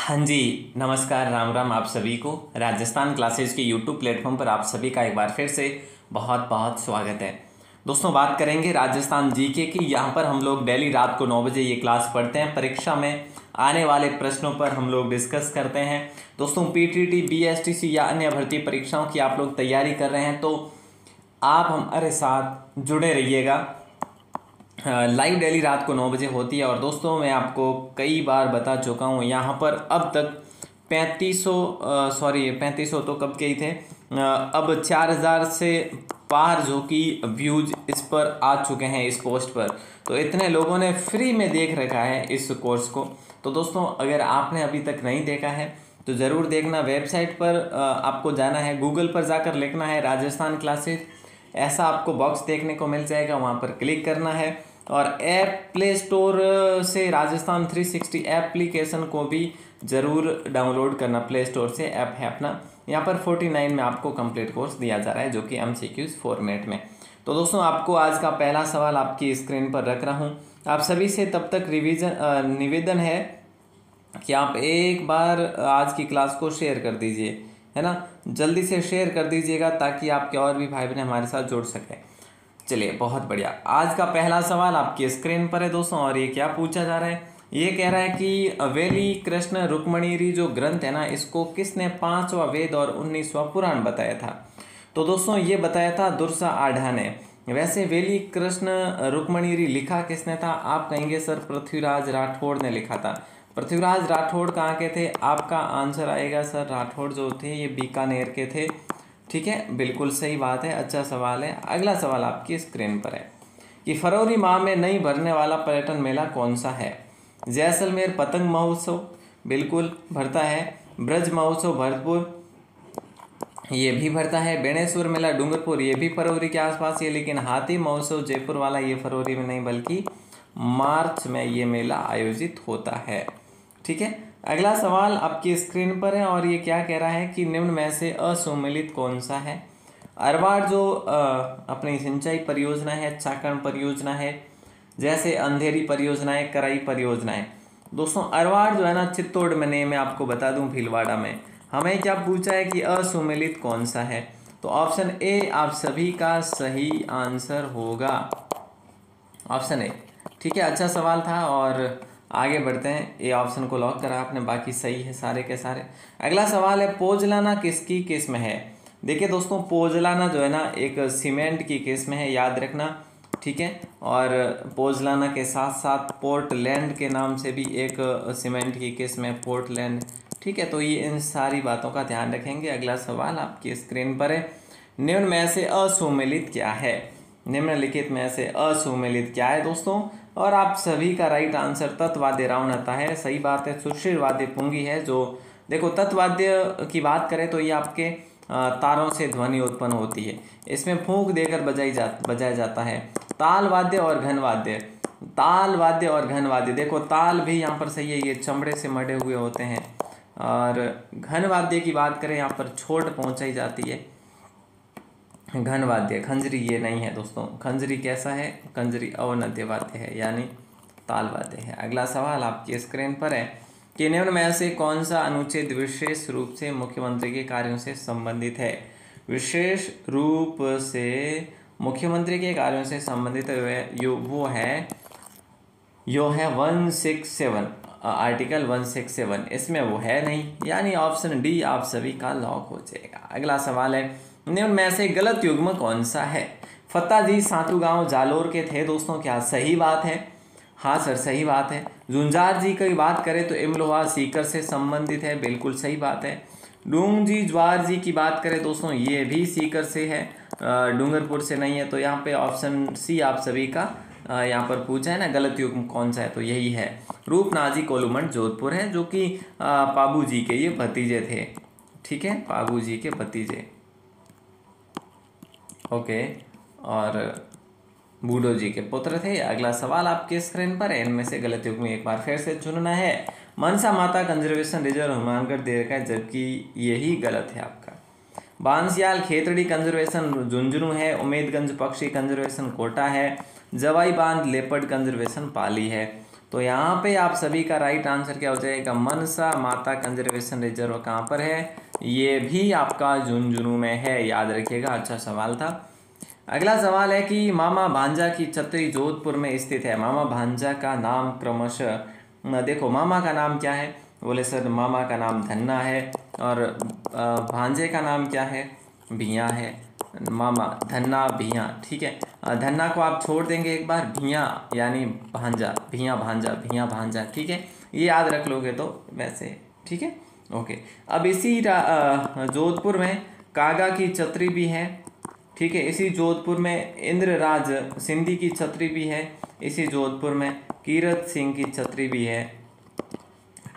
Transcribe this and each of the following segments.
हाँ जी, नमस्कार, राम राम आप सभी को। राजस्थान क्लासेज के यूट्यूब प्लेटफॉर्म पर आप सभी का एक बार फिर से बहुत बहुत स्वागत है। दोस्तों, बात करेंगे राजस्थान जीके की। यहाँ पर हम लोग डेली रात को 9 बजे ये क्लास पढ़ते हैं। परीक्षा में आने वाले प्रश्नों पर हम लोग डिस्कस करते हैं। दोस्तों, पीटीटी, बीएसटीसी या अन्य भर्ती परीक्षाओं की आप लोग तैयारी कर रहे हैं तो आप हमारे साथ जुड़े रहिएगा। लाइव डेली रात को 9 बजे होती है। और दोस्तों, मैं आपको कई बार बता चुका हूँ, यहाँ पर अब तक 3500 तो कब के ही थे, अब 4000 से पार जो कि व्यूज इस पर आ चुके हैं इस पोस्ट पर। तो इतने लोगों ने फ्री में देख रखा है इस कोर्स को। तो दोस्तों, अगर आपने अभी तक नहीं देखा है तो ज़रूर देखना। वेबसाइट पर आपको जाना है, गूगल पर जाकर लिखना है राजस्थान क्लासेज, ऐसा आपको बॉक्स देखने को मिल जाएगा। वहाँ पर क्लिक करना है और ऐप प्ले स्टोर से राजस्थान 360 एप्लीकेशन को भी ज़रूर डाउनलोड करना। प्ले स्टोर से ऐप है अपना। यहाँ पर 49 में आपको कंप्लीट कोर्स दिया जा रहा है, जो कि MCQs फॉर्मेट में। तो दोस्तों, आपको आज का पहला सवाल आपकी स्क्रीन पर रख रहा हूँ। आप सभी से तब तक निवेदन है कि आप एक बार आज की क्लास को शेयर कर दीजिए, है ना। जल्दी से शेयर कर दीजिएगा ताकि आपके और भी भाई बहन हमारे साथ जुड़ सकें। चलिए, बहुत बढ़िया। आज का पहला सवाल आपकी स्क्रीन पर है दोस्तों, और ये क्या पूछा जा रहा है। ये कह रहा है कि वेली कृष्ण रुक्मणीरी जो ग्रंथ है ना, इसको किसने 5वां वेद और 19वां पुराण बताया था। तो दोस्तों, ये बताया था दुर्सा आढ़ा ने। वैसे वेली कृष्ण रुक्मणीरी लिखा किसने था। आप कहेंगे सर पृथ्वीराज राठौड़ ने लिखा था। पृथ्वीराज राठौड़ कहाँ के थे। आपका आंसर आएगा सर राठौड़ जो थे ये बीकानेर के थे। ठीक है, बिल्कुल सही बात है, अच्छा सवाल है। अगला सवाल आपकी स्क्रीन पर है कि फरवरी माह में नहीं भरने वाला पर्यटन मेला कौन सा है। जैसलमेर पतंग महोत्सव बिल्कुल भरता है। ब्रज महोत्सव भरतपुर ये भी भरता है। बेणेश्वर मेला डूंगरपुर ये भी फरवरी के आसपास ही है। लेकिन हाथी महोत्सव जयपुर वाला ये फरवरी में नहीं बल्कि मार्च में ये मेला आयोजित होता है। ठीक है, अगला सवाल आपकी स्क्रीन पर है और ये क्या कह रहा है कि निम्न में से असुमेलित कौन सा है। अरवाड़ जो अपनी सिंचाई परियोजना है, चाकण परियोजना है, जैसे अंधेरी परियोजना है, कराई परियोजना है। दोस्तों, अरवाड़ जो है ना चित्तौड़ में नहीं, मैं आपको बता दूं भीलवाड़ा में। हमें क्या पूछा है कि असुमेलित कौन सा है। तो ऑप्शन ए आप सभी का सही आंसर होगा, ऑप्शन ए। ठीक है, अच्छा सवाल था और आगे बढ़ते हैं। ए ऑप्शन को लॉक करा आपने, बाकी सही है सारे के सारे। अगला सवाल है पोजलाना किसकी किस्म है। देखिए दोस्तों, पोजलाना जो है ना एक सीमेंट की किस्म है, याद रखना। ठीक है, और पोजलाना के साथ साथ पोर्टलैंड के नाम से भी एक सीमेंट की किस्म है, पोर्टलैंड। ठीक है, तो ये इन सारी बातों का ध्यान रखेंगे। अगला सवाल आपकी स्क्रीन पर है, निम्न में से असुमेलित क्या है। निम्नलिखित में से असुमेलित क्या है दोस्तों। और आप सभी का राइट आंसर तत्वाद्य रावणता है। सही बात है, सुशीलवाद्य पुंगी है। जो देखो, तत्वाद्य की बात करें तो ये आपके तारों से ध्वनि उत्पन्न होती है, इसमें फूंक देकर बजाया जाता है। ताल वाद्य और घन वाद्य, ताल वाद्य और घन वाद्य। देखो, ताल भी यहाँ पर सही है, ये चमड़े से मढ़े हुए होते हैं। और घन वाद्य की बात करें, यहाँ पर छोट पहुंचाई जाती है। घन वाद्य, खंजरी ये नहीं है दोस्तों। खंजरी कैसा है, खंजरी अवनद्य वाद्य है, यानी ताल वाद्य है। अगला सवाल आपकी स्क्रीन पर है कि निम्न में से कौन सा अनुच्छेद विशेष रूप से मुख्यमंत्री के कार्यों से संबंधित है। विशेष रूप से मुख्यमंत्री के कार्यों से संबंधित वो है 167, आर्टिकल 167। इसमें वो है नहीं, यानी ऑप्शन डी आप सभी का लॉक हो जाएगा। अगला सवाल है, निम्न में से गलत युग्म कौन सा है। फत्ताजी सातू गांव जालोर के थे दोस्तों, क्या सही बात है। हाँ सर, सही बात है। जुंजार जी की बात करें तो इमलोहा सीकर से संबंधित है, बिल्कुल सही बात है। डूंग जी ज्वार जी की बात करें दोस्तों, ये भी सीकर से है, डूंगरपुर से नहीं है। तो यहाँ पे ऑप्शन सी आप सभी का यहाँ पर पूछा है ना गलत युग्म कौन सा है, तो यही है। रूपनाजी कोलूमंड जोधपुर है, जो कि पाबू जी के ये भतीजे थे। ठीक है, पाबू जी के भतीजे, ओके, और बूढ़ो जी के पुत्र थे। अगला सवाल आपके स्क्रीन पर है, इनमें से गलत युग्म एक बार फिर से चुनना है। मनसा माता कंजर्वेशन रिजर्व हनुमानगढ़ दे रखा है, जबकि यही गलत है आपका। बांसियाल खेतड़ी कंजर्वेशन झुंझुनू है। उमेदगंज पक्षी कंजर्वेशन कोटा है। जवाई बांध लेपर्ड कंजर्वेशन पाली है। तो यहाँ पे आप सभी का राइट आंसर क्या हो जाएगा, मनसा माता कंजर्वेशन रिजर्व कहाँ पर है, ये भी आपका झुंझुनू में है, याद रखिएगा। अच्छा सवाल था। अगला सवाल है कि मामा भांजा की छतरी जोधपुर में स्थित है। मामा भांजा का नाम क्रमशः, देखो मामा का नाम क्या है, बोले सर मामा का नाम धन्ना है और भांजे का नाम क्या है, भिया है। मामा धन्ना भिया, ठीक है। धन्ना को आप छोड़ देंगे एक बार, भिया यानी भांजा, भिया भांजा, भिया भांजा, ठीक है। ये याद रख लोगे तो वैसे, ठीक है, ओके। अब इसी जोधपुर में कागा की छतरी भी है, ठीक है। इसी जोधपुर में इंद्रराज सिंधी की छतरी भी है। इसी जोधपुर में कीरत सिंह की छतरी भी है,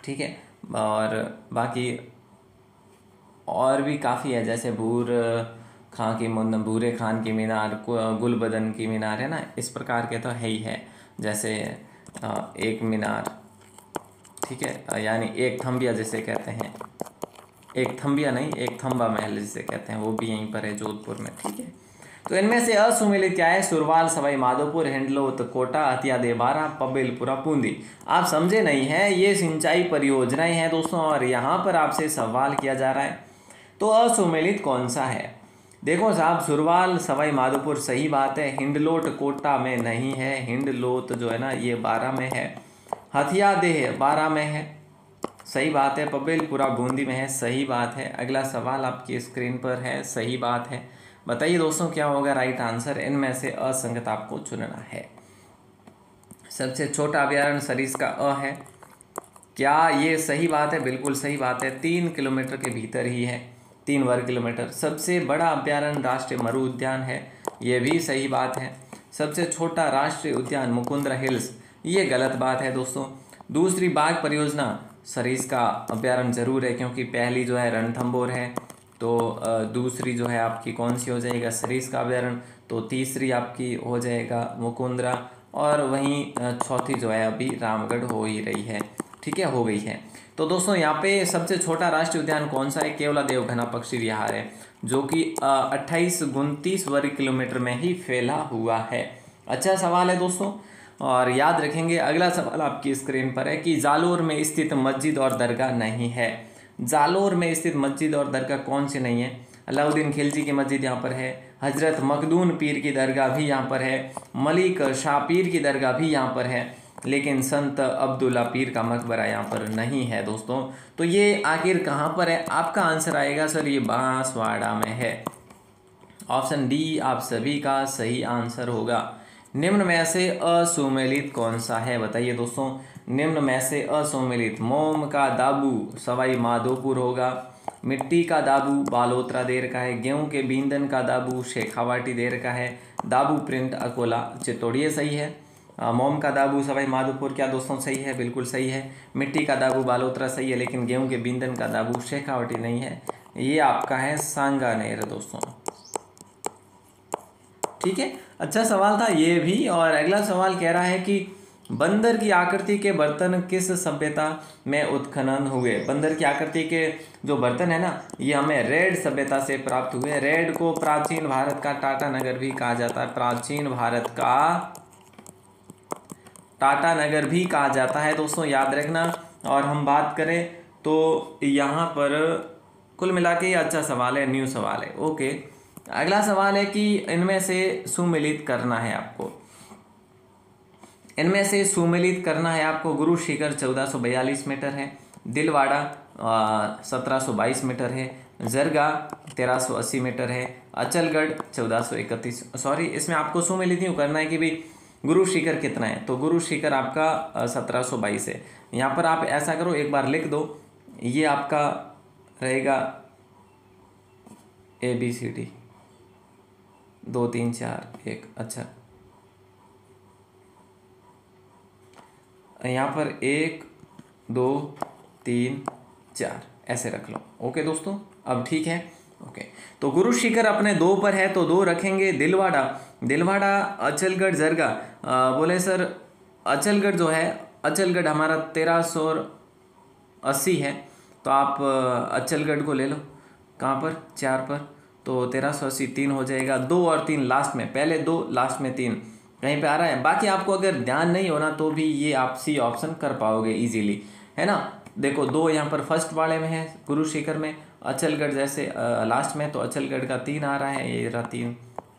ठीक है। और बाकी और भी काफ़ी है, जैसे भूरे खान की मीनार, गुलबदन की मीनार है ना, इस प्रकार के तो है ही है। जैसे एक मीनार, ठीक है, यानी एक थम्बिया जिसे कहते हैं, एक थम्बिया नहीं, एक थम्बा महल जिसे कहते हैं, वो भी यहीं पर है जोधपुर में, ठीक है। तो इनमें से असुमेलित क्या है, सुरवाल, सवाई माधोपुर, हिंडलोत, कोटा, हथिया देबारा, पबेलपुरा, बूंदी। आप समझे नहीं है, ये सिंचाई परियोजनाएं हैं दोस्तों, और यहाँ पर आपसे सवाल किया जा रहा है तो असुमेलित कौन सा है। देखो साहब, सुरवाल सवाई माधोपुर सही बात है, हिंडलोट कोटा में नहीं है, हिंडलोत जो है ना ये 12 में है, हथिया देह 12 में है, सही बात है, पबेलपुरा बूंदी में है, सही बात है। अगला सवाल आपकी स्क्रीन पर है, सही बात है। बताइए दोस्तों क्या होगा राइट आंसर, इनमें से असंगत आपको चुनना है। सबसे छोटा अभ्यारण्य सरीस का है, क्या ये सही बात है, बिल्कुल सही बात है, 3 किलोमीटर के भीतर ही है, 3 वर्ग किलोमीटर। सबसे बड़ा अभ्यारण्य राष्ट्रीय मरु उद्यान है, ये भी सही बात है। सबसे छोटा राष्ट्रीय उद्यान मुकुंदरा हिल्स, ये गलत बात है दोस्तों। दूसरी बाघ परियोजना सरीस का अभ्यारण्य जरूर है, क्योंकि पहली जो है रणथंभौर है, तो दूसरी जो है आपकी कौन सी हो जाएगा, सरीस का अभ्यारण्य, तो तीसरी आपकी हो जाएगा मुकुंदरा, और वहीं चौथी जो है अभी रामगढ़ हो ही रही है, ठीक है, हो गई है। तो दोस्तों यहाँ पे सबसे छोटा राष्ट्रीय उद्यान कौन सा है, केवलादेव घना पक्षी विहार है, जो कि 28-29 वर्ग किलोमीटर में ही फैला हुआ है। अच्छा सवाल है दोस्तों, और याद रखेंगे। अगला सवाल आपकी स्क्रीन पर है कि जालोर में स्थित मस्जिद और दरगाह नहीं है। जालोर में स्थित मस्जिद और दरगाह कौन सी नहीं है, अलाउद्दीन खिलजी की मस्जिद यहाँ पर है, हजरत मखदूम पीर की दरगाह भी यहाँ पर है, मलिक शाह पीर की दरगाह भी यहाँ पर है, लेकिन संत अब्दुल्ला पीर का मकबरा यहाँ पर नहीं है दोस्तों। तो ये आखिर कहाँ पर है, आपका आंसर आएगा सर ये बांसवाड़ा में है। ऑप्शन डी आप सभी का सही आंसर होगा। निम्न में से असुमेलित कौन सा है, बताइए दोस्तों। निम्न में से असुमेलित, मोम का दाबू सवाई माधोपुर होगा, मिट्टी का दाबू बालोतरा देर का है, गेहूं के बींदन का दाबू शेखावाटी देर का है, दाबू प्रिंट अकोला चित्तौड़, ये सही है। मोम का दाबू सवाई माधोपुर क्या दोस्तों सही है, बिल्कुल सही है। मिट्टी का दाबू बालोतरा सही है, लेकिन गेहूं के बींदन का दाबू शेखावाटी नहीं है, ये आपका है सांगानेर दोस्तों, ठीक है। अच्छा सवाल था ये भी। और अगला सवाल कह रहा है कि बंदर की आकृति के बर्तन किस सभ्यता में उत्खनन हुए। बंदर की आकृति के जो बर्तन है ना, ये हमें रेड सभ्यता से प्राप्त हुए। रेड को प्राचीन भारत का टाटा नगर भी कहा जाता है, प्राचीन भारत का टाटा नगर भी कहा जाता है दोस्तों, याद रखना। और हम बात करें तो यहाँ पर कुल मिला के अच्छा सवाल है, न्यू सवाल है, ओके। अगला सवाल है कि इनमें से सुमेलित करना है आपको, इनमें से सुमेलित करना है आपको। गुरु शिखर 1442 मीटर है, दिलवाड़ा 1722 मीटर है, जरगा 1380 मीटर है, अचलगढ़ 1431। सॉरी, इसमें आपको सुमेलित यूँ करना है कि भाई गुरु शिखर कितना है, तो गुरु शिखर आपका 1722 है। यहाँ पर आप ऐसा करो, एक बार लिख दो, ये आपका रहेगा ABCD 2 3 4 1। अच्छा, यहाँ पर 1 2 3 4 ऐसे रख लो, ओके दोस्तों, अब ठीक है, ओके। तो गुरु शिखर अपने 2 पर है तो 2 रखेंगे। दिलवाड़ा अचलगढ़ जरगा, बोले सर अचलगढ़ जो है, अचलगढ़ हमारा 1380 है, तो आप अचलगढ़ को ले लो, कहाँ पर 4 पर, तो 1380 3 हो जाएगा, 2 और 3 लास्ट में, पहले 2 लास्ट में 3, कहीं पे आ रहा है। बाकी आपको अगर ध्यान नहीं होना तो भी ये आप सी ऑप्शन कर पाओगे इजीली, है ना। देखो 2 यहाँ पर फर्स्ट वाले में है, गुरु शिखर में, अचलगढ़ जैसे लास्ट में, तो अचलगढ़ का 3 आ रहा है, ये रहा 3,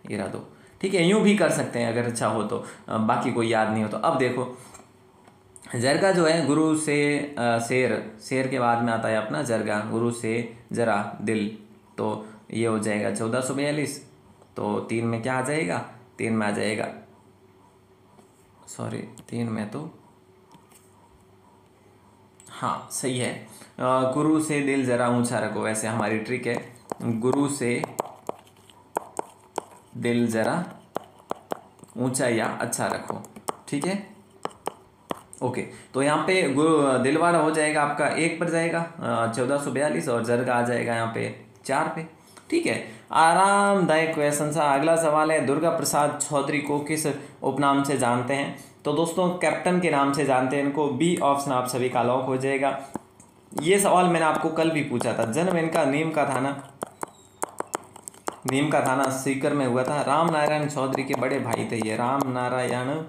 ये रहा 2। ठीक है, यूं भी कर सकते हैं अगर अच्छा हो तो, बाकी कोई याद नहीं हो तो। अब देखो जरगा जो है, गुरु से शेर, शेर के बाद में आता है अपना जरगा, गुरु से जरा दिल, तो ये हो जाएगा 1442। तो 3 में क्या आ जाएगा, 3 में आ जाएगा, सॉरी 3 में तो हाँ सही है, गुरु से दिल जरा ऊंचा रखो, वैसे हमारी ट्रिक है, गुरु से दिल जरा ऊंचा या अच्छा रखो। ठीक है, ओके। तो यहाँ पे दिलवाड़ा हो जाएगा आपका 1 पर जाएगा 1442, और जरगा आ जाएगा यहाँ पे 4 पे। ठीक है, आरामदायक क्वेश्चन सा। अगला सवाल है, दुर्गा प्रसाद चौधरी को किस उपनाम से जानते हैं? तो दोस्तों कैप्टन के नाम से जानते हैं इनको, बी ऑप्शन आप सभी का लॉक हो जाएगा। ये सवाल मैंने आपको कल भी पूछा था। जन्म इनका नीम का थाना सीकर में हुआ था। राम नारायण चौधरी के बड़े भाई थे ये, राम नारायण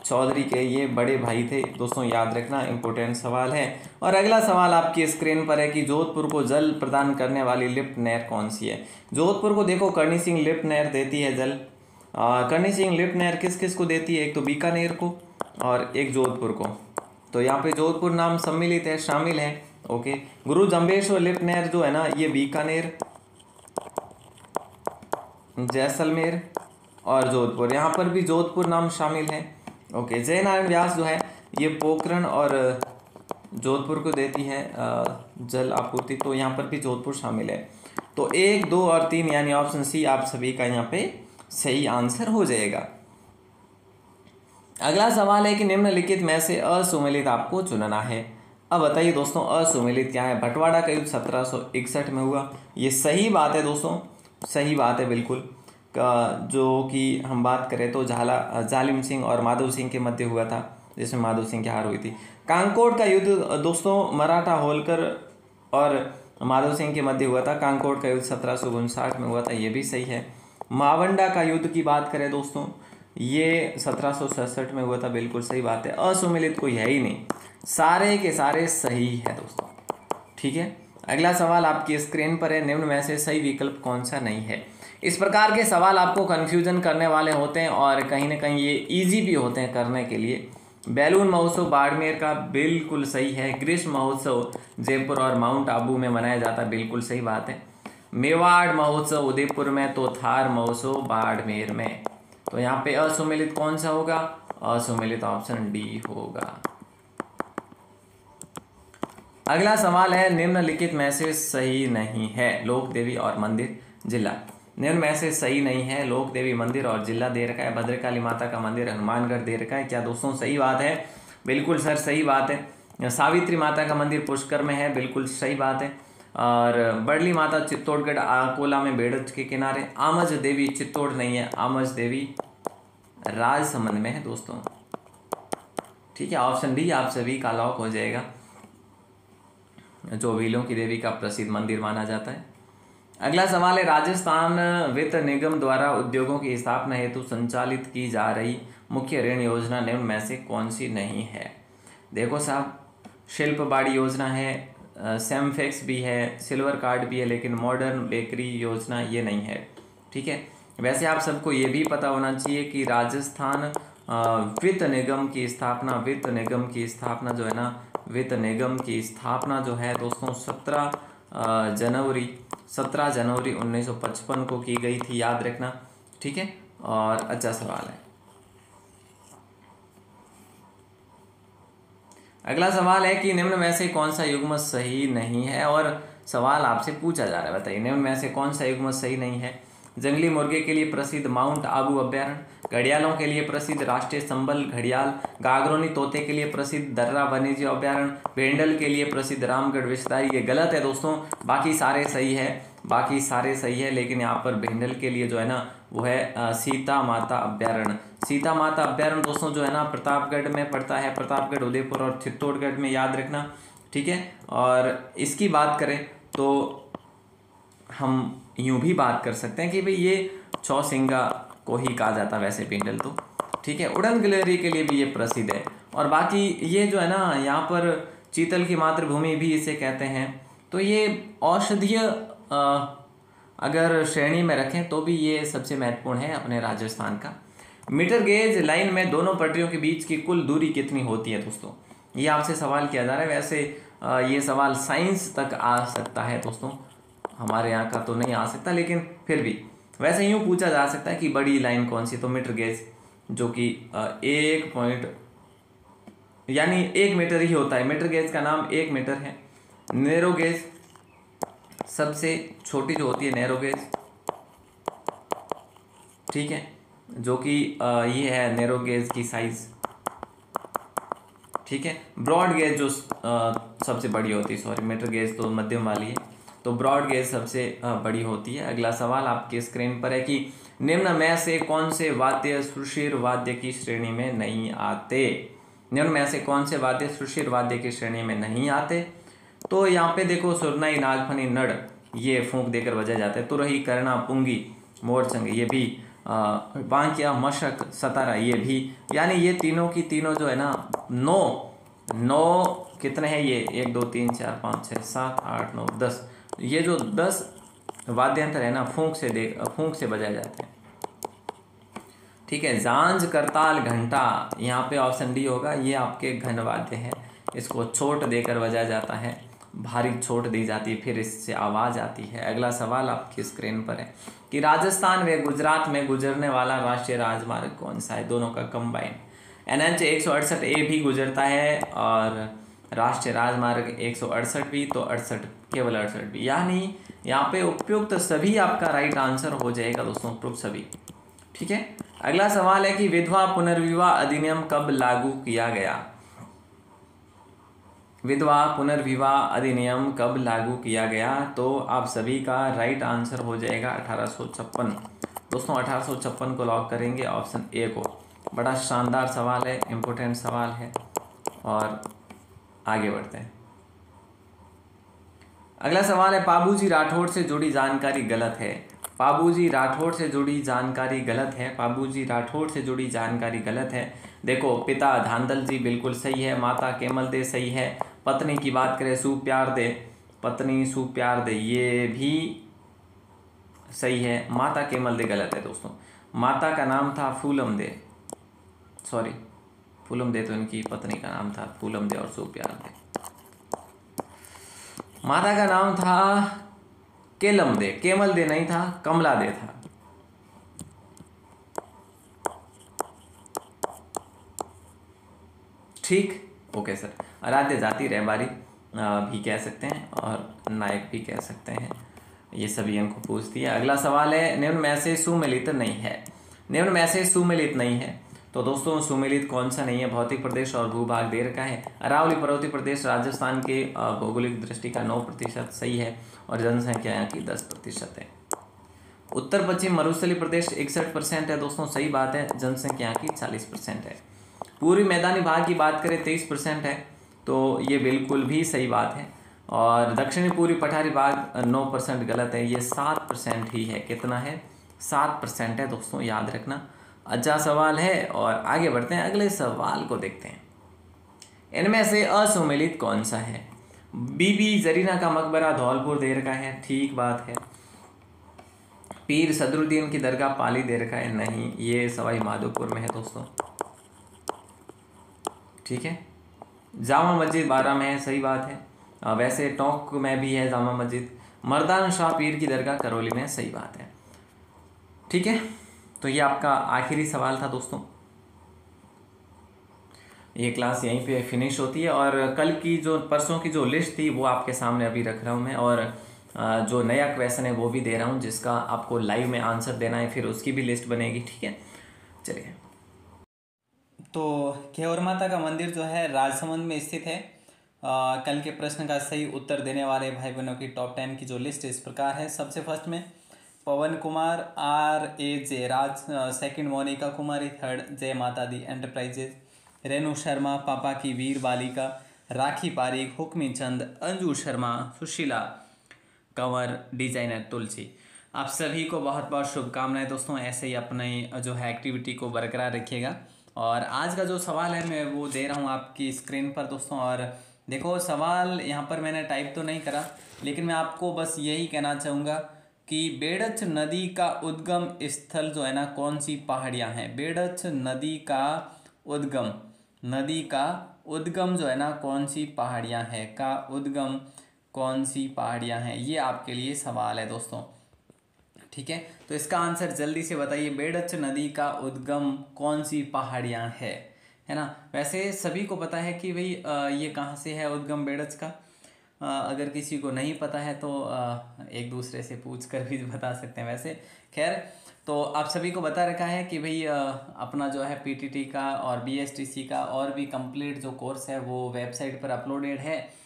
चौधरी के ये बड़े भाई थे दोस्तों, याद रखना, इंपॉर्टेंट सवाल है। और अगला सवाल आपकी स्क्रीन पर है कि जोधपुर को जल प्रदान करने वाली लिफ्ट नहर कौन सी है? जोधपुर को देखो करणी सिंह लिफ्ट नहर देती है जल। करणी सिंह लिफ्ट नहर किस किस को देती है? एक तो बीकानेर को और एक जोधपुर को। तो यहाँ पे जोधपुर नाम सम्मिलित है, शामिल है। ओके, गुरु जम्बेश्वर लिफ्ट नहर जो है ना, ये बीकानेर, जैसलमेर और जोधपुर, यहाँ पर भी जोधपुर नाम शामिल है। ओके, जयनारायण व्यास जो है ये पोखरण और जोधपुर को देती है जल आपूर्ति, तो यहाँ पर भी जोधपुर शामिल है। तो 1, 2 और 3 यानी ऑप्शन सी आप सभी का यहाँ पे सही आंसर हो जाएगा। अगला सवाल है कि निम्नलिखित में से असुमेलित आपको चुनना है। अब बताइए दोस्तों असुमेलित क्या है? बंटवारा का युद्ध 1761 में हुआ, ये सही बात है दोस्तों, सही बात है बिल्कुल। जो कि हम बात करें तो जालिम सिंह और माधव सिंह के मध्य हुआ था, जिसमें माधव सिंह की हार हुई थी। कांकोट का युद्ध दोस्तों मराठा होलकर और माधव सिंह के मध्य हुआ था। कांकोट का युद्ध 1759 में हुआ था, ये भी सही है। मावंडा का युद्ध की बात करें दोस्तों, ये 1767 में हुआ था, बिल्कुल सही बात है। असुमेलित कोई है ही नहीं, सारे के सारे सही है दोस्तों। ठीक है, अगला सवाल आपकी स्क्रीन पर है, निम्न में से सही विकल्प कौन सा नहीं है? इस प्रकार के सवाल आपको कंफ्यूजन करने वाले होते हैं और कहीं ना कहीं ये इजी भी होते हैं करने के लिए। बैलून महोत्सव बाड़मेर का, बिल्कुल सही है। ग्रीष्म महोत्सव जयपुर और माउंट आबू में मनाया जाता है, बिल्कुल सही बात है। मेवाड़ महोत्सव उदयपुर में, तो थार महोत्सव बाड़मेर में। तो यहाँ पे असुमेलित कौन सा होगा? असुमेलित ऑप्शन डी होगा। अगला सवाल है, निम्नलिखित में से सही नहीं है लोक देवी और मंदिर जिला। निम्न में से सही नहीं है, लोक देवी मंदिर और जिला दे रखा है। भद्रकाली माता का मंदिर हनुमानगढ़ दे रखा है। क्या दोस्तों सही बात है? बिल्कुल सर सही बात है। सावित्री माता का मंदिर पुष्कर में है, बिल्कुल सही बात है। और बड़ली माता चित्तौड़गढ़ अकोला में बेड़ज के किनारे। आमज देवी चित्तौड़ नहीं है, आमज देवी राजसमंद में है दोस्तों। ठीक है, ऑप्शन डी आप सभी का लॉक हो जाएगा, जो व्हीलों की देवी का प्रसिद्ध मंदिर माना जाता है। अगला सवाल है, राजस्थान वित्त निगम द्वारा उद्योगों की स्थापना हेतु संचालित की जा रही मुख्य ऋण योजना निम्न में से कौन सी नहीं है? देखो साहब, शिल्प बाड़ी योजना है, सेमफेक्स भी है, सिल्वर कार्ड भी है, लेकिन मॉडर्न बेकरी योजना ये नहीं है। ठीक है, वैसे आप सबको ये भी पता होना चाहिए कि राजस्थान वित्त निगम की स्थापना जो है ना, वित्त निगम की स्थापना जो है दोस्तों 17 जनवरी 1955 को की गई थी, याद रखना। ठीक है, और अच्छा सवाल है। अगला सवाल है कि निम्न में से कौन सा युग्म सही नहीं है, और सवाल आपसे पूछा जा रहा है, बताइए निम्न में से कौन सा युग्म सही नहीं है? जंगली मुर्गे के लिए प्रसिद्ध माउंट आबू अभ्यारण्य, घड़ियालों के लिए प्रसिद्ध राष्ट्रीय संबल घड़ियाल, गागरोनी तोते के लिए प्रसिद्ध दर्रा वन्यजीव अभ्यारण्य, भेंडल के लिए प्रसिद्ध रामगढ़ विस्तारी। ये गलत है दोस्तों, बाकी सारे सही है, लेकिन यहाँ पर भेंडल के लिए जो है ना वो है सीता माता अभ्यारण्य। सीता माता अभ्यारण्य दोस्तों जो है ना प्रतापगढ़ में पड़ता है, प्रतापगढ़, उदयपुर और चित्तौड़गढ़ में, याद रखना। ठीक है, और इसकी बात करें तो हम यूं भी बात कर सकते हैं कि भाई ये चौसिंगा को ही कहा जाता है वैसे पिंडल तो, ठीक है। उड़न गिलहरी के लिए भी ये प्रसिद्ध है। और बाकी ये जो है ना, यहाँ पर चीतल की मातृभूमि भी इसे कहते हैं। तो ये औषधीय अगर श्रेणी में रखें तो भी ये सबसे महत्वपूर्ण है अपने राजस्थान का। मीटर गेज लाइन में दोनों पटरियों के बीच की कुल दूरी कितनी होती है दोस्तों, ये आपसे सवाल किया जा रहा है। वैसे ये सवाल साइंस तक आ सकता है दोस्तों, हमारे यहाँ का तो नहीं आ सकता, लेकिन फिर भी वैसे यूँ पूछा जा सकता है कि बड़ी लाइन कौन सी, तो मीटर गेज जो कि 1 मीटर ही होता है। मीटर गेज का नाम 1 मीटर है। नैरो गेज सबसे छोटी जो होती है नैरो गेज, ठीक है, जो कि ये है नैरो गेज की साइज, ठीक है। ब्रॉड गेज जो सबसे बड़ी होती है, सॉरी मीटर गेज तो मध्यम वाली है, तो ब्रॉड गेज सबसे बड़ी होती है। अगला सवाल आपके स्क्रीन पर है कि निम्न में से कौन से वाद्य सुशीर वाद्य की श्रेणी में नहीं आते। निम्न में से कौन से वाद्य सुशीर वाद्य की श्रेणी में नहीं आते, तो यहाँ पे देखो सुरनाई, नागफनी, नड़ ये फूंक देकर बजाए जाते हैं। तुरही, करना, पुंगी, मोरचंग ये भी, बांकिया, मशक, सतारा ये भी, यानी ये तीनों की तीनों जो है ना, नौ कितने हैं ये, 1 2 3 4 5 6 7 8 9 10, ये जो 10 वाद्यंत्र है ना फूंक से बजाए जाते हैं, ठीक है। झांझ, करताल, घंटा, यहाँ पे ऑप्शन डी होगा, ये आपके घन वाद्य है। इसको छोट देकर बजाया जाता है, भारी छोट दी जाती है, फिर इससे आवाज़ आती है। अगला सवाल आपकी स्क्रीन पर है कि राजस्थान व गुजरात में गुजरने वाला राष्ट्रीय राजमार्ग कौन सा है, दोनों का कंबाइन। NH 168A भी गुजरता है और राष्ट्रीय राजमार्ग 168 भी, तो 68 केवल 68 भी, यानी यहाँ पे उपयुक्त सभी आपका राइट आंसर हो जाएगा दोस्तों, उपयुक्त सभी, ठीक है। अगला सवाल है कि विधवा पुनर्विवाह अधिनियम कब लागू किया गया। विधवा पुनर्विवाह अधिनियम कब लागू किया गया, तो आप सभी का राइट आंसर हो जाएगा 1856 दोस्तों। 1856 को लॉक करेंगे, ऑप्शन ए को। बड़ा शानदार सवाल है, इम्पोर्टेंट सवाल है, और आगे बढ़ते हैं। अगला सवाल है पाबूजी राठौड़ से जुड़ी जानकारी गलत है। पाबूजी राठौड़ से जुड़ी जानकारी गलत है, पाबूजी राठौड़ से जुड़ी जानकारी गलत है। देखो, पिता धांधल जी बिल्कुल सही है, माता केमल दे सही है, पत्नी की बात करें सुप्यार दे, पत्नी सुप्यार दे ये भी सही है, माता केमल दे गलत है दोस्तों। माता का नाम था फूलम दे, सॉरी फूलम दे तो इनकी पत्नी का नाम था, फूलम दे और सुप्यार दे। माता का नाम था केलम दे, केमल दे नहीं था, कमला दे था। ठीक, ओके सर। आराध्य जाति रहबारी भी कह सकते हैं और नायक भी कह सकते हैं, ये सभी इनको पूछती है। अगला सवाल है निम्न में से सुमेलित नहीं है। निम्न में से सुमेलित नहीं है, तो दोस्तों सुमेलित कौन सा नहीं है। भौतिक प्रदेश और भूभाग दे रखा है। अरावली पर्वतीय प्रदेश राजस्थान के भौगोलिक दृष्टि का 9% सही है और जनसंख्या यहाँ की 10% है। उत्तर पश्चिम मरुस्थलीय प्रदेश 61% है दोस्तों, सही बात है, जनसंख्या यहाँ की 40% है। पूर्वी मैदानी भाग की बात करें 23% है, तो ये बिल्कुल भी सही बात है। और दक्षिणी पूर्वी पठारी भाग 9% गलत है, ये 7% ही है। कितना है, 7% है दोस्तों, याद रखना। अच्छा सवाल है और आगे बढ़ते हैं, अगले सवाल को देखते हैं। इनमें से असुमेलित कौन सा है। बीबी जरीना का मकबरा धौलपुर दे रखा है, ठीक बात है। पीर सदरुद्दीन की दरगाह पाली दे रखा है, नहीं, ये सवाई माधोपुर में है दोस्तों, ठीक है। जामा मस्जिद बारा में है, सही बात है। वैसे टोंक में भी है जामा मस्जिद। मर्दान शाह पीर की दरगाह करौली में, सही बात है, ठीक है। तो ये आपका आखिरी सवाल था दोस्तों। ये क्लास यहीं पे फिनिश होती है और कल की जो परसों की जो लिस्ट थी वो आपके सामने अभी रख रहा हूँ मैं, और जो नया क्वेश्चन है वो भी दे रहा हूँ जिसका आपको लाइव में आंसर देना है, फिर उसकी भी लिस्ट बनेगी, ठीक है। चलिए, तो घेवर माता का मंदिर जो है राजसमंद में स्थित है। कल के प्रश्न का सही उत्तर देने वाले भाई बहनों की टॉप 10 की जो लिस्ट इस प्रकार है। सबसे फर्स्ट में पवन कुमार, RA जयराज, सेकंड मोनिका कुमारी, थर्ड जय माता दी एंटरप्राइजेज, रेणु शर्मा, पापा की वीर बालिका, राखी पारीक, हुक्मी चंद, अंजू शर्मा, सुशीला कंवर, डिजाइनर तुलसी। आप सभी को बहुत बहुत शुभकामनाएं दोस्तों। ऐसे ही अपने जो है एक्टिविटी को बरकरार रखिएगा। और आज का जो सवाल है मैं वो दे रहा हूँ आपकी स्क्रीन पर दोस्तों। और देखो सवाल यहाँ पर मैंने टाइप तो नहीं करा, लेकिन मैं आपको बस यही कहना चाहूँगा कि बेड़च नदी का उद्गम स्थल जो है ना कौन सी पहाड़ियाँ हैं। बेड़च नदी का उद्गम जो है ना कौन सी पहाड़ियाँ हैं, का उद्गम कौन सी पहाड़ियाँ हैं, ये आपके लिए सवाल है दोस्तों। ठीक है, तो इसका आंसर जल्दी से बताइए। बेड़च नदी का उद्गम कौन सी पहाड़ियाँ है ना। वैसे सभी को पता है कि भाई ये कहाँ से है उद्गम बेड़च का। अगर किसी को नहीं पता है तो एक दूसरे से पूछ कर भी बता सकते हैं। वैसे खैर, तो आप सभी को बता रखा है कि भाई अपना जो है पीटीटी का और बीएसटीसी का और भी कंप्लीट जो कोर्स है वो वेबसाइट पर अपलोडेड है।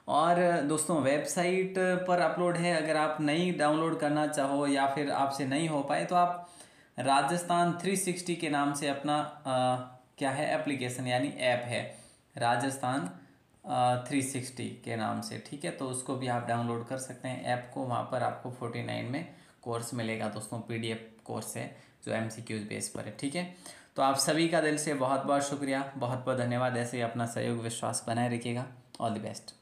और दोस्तों वेबसाइट पर अपलोड है, अगर आप नहीं डाउनलोड करना चाहो या फिर आपसे नहीं हो पाए तो आप राजस्थान 360 के नाम से अपना क्या है एप्लीकेशन यानी ऐप है राजस्थान 360 के नाम से। ठीक है, तो उसको भी आप डाउनलोड कर सकते हैं ऐप को। वहाँ पर आपको 49 में कोर्स मिलेगा दोस्तों। पीडीएफ कोर्स है जो एमसीक्यूज बेस पर है। ठीक है, तो आप सभी का दिल से बहुत बहुत शुक्रिया, बहुत बहुत धन्यवाद। ऐसे ही अपना सहयोग विश्वास बनाए रखिएगा। All the best.